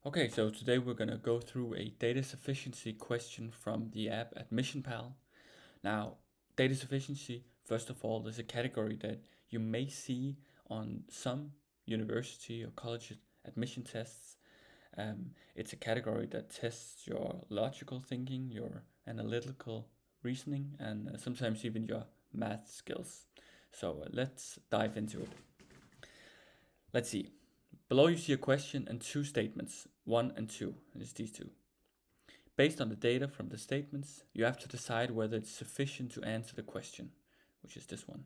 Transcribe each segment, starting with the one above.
Okay, so today we're going to go through a data sufficiency question from the app AdmissionPal. Now, data sufficiency, first of all, is a category that you may see on some university or college admission tests. It's a category that tests your logical thinking, your analytical reasoning, and sometimes even your math skills. So let's dive into it. Let's see. Below you see a question and two statements, 1 and 2, and it's these two. Based on the data from the statements, you have to decide whether it's sufficient to answer the question, which is this one.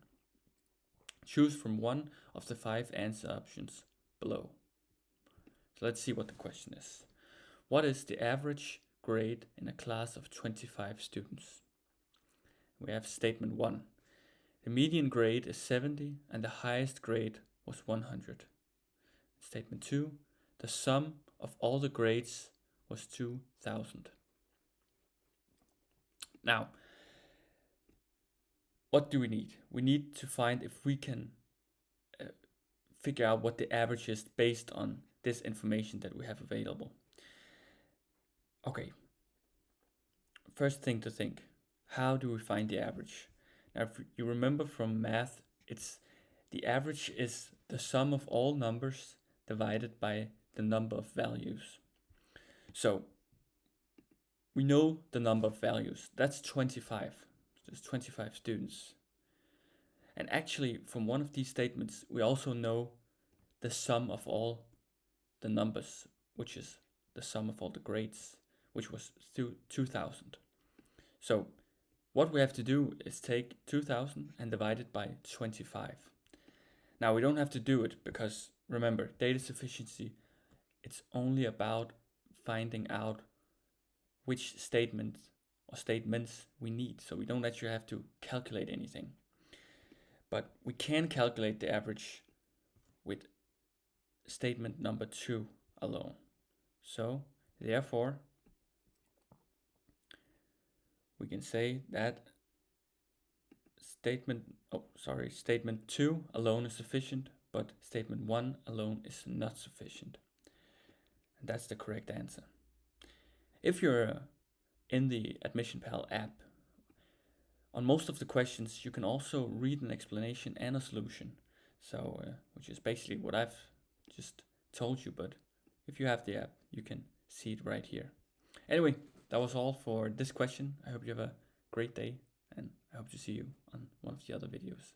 Choose from one of the 5 answer options below. So let's see what the question is. What is the average grade in a class of 25 students? We have statement 1. The median grade is 70 and the highest grade was 100. Statement 2, the sum of all the grades was 2000. Now, what do we need? We need to find if we can figure out what the average is based on this information that we have available. Okay, first thing to think, how do we find the average? Now, if you remember from math, the average is the sum of all numbers divided by the number of values. So we know the number of values. That's 25. There's 25 students. And actually, from one of these statements, we also know the sum of all the numbers, which is the sum of all the grades, which was 2000. So what we have to do is take 2000 and divide it by 25. Now we don't have to do it because, remember, data sufficiency, it's only about finding out which statement or statements we need. So we don't actually have to calculate anything. But we can calculate the average with statement number 2 alone. So therefore, we can say that statement 2 alone is sufficient, but statement 1 alone is not sufficient. And that's the correct answer. If you're in the AdmissionPal app, on most of the questions you can also read an explanation and a solution. So, which is basically what I've just told you, but if you have the app, you can see it right here. Anyway, that was all for this question. I hope you have a great day, and I hope to see you on one of the other videos.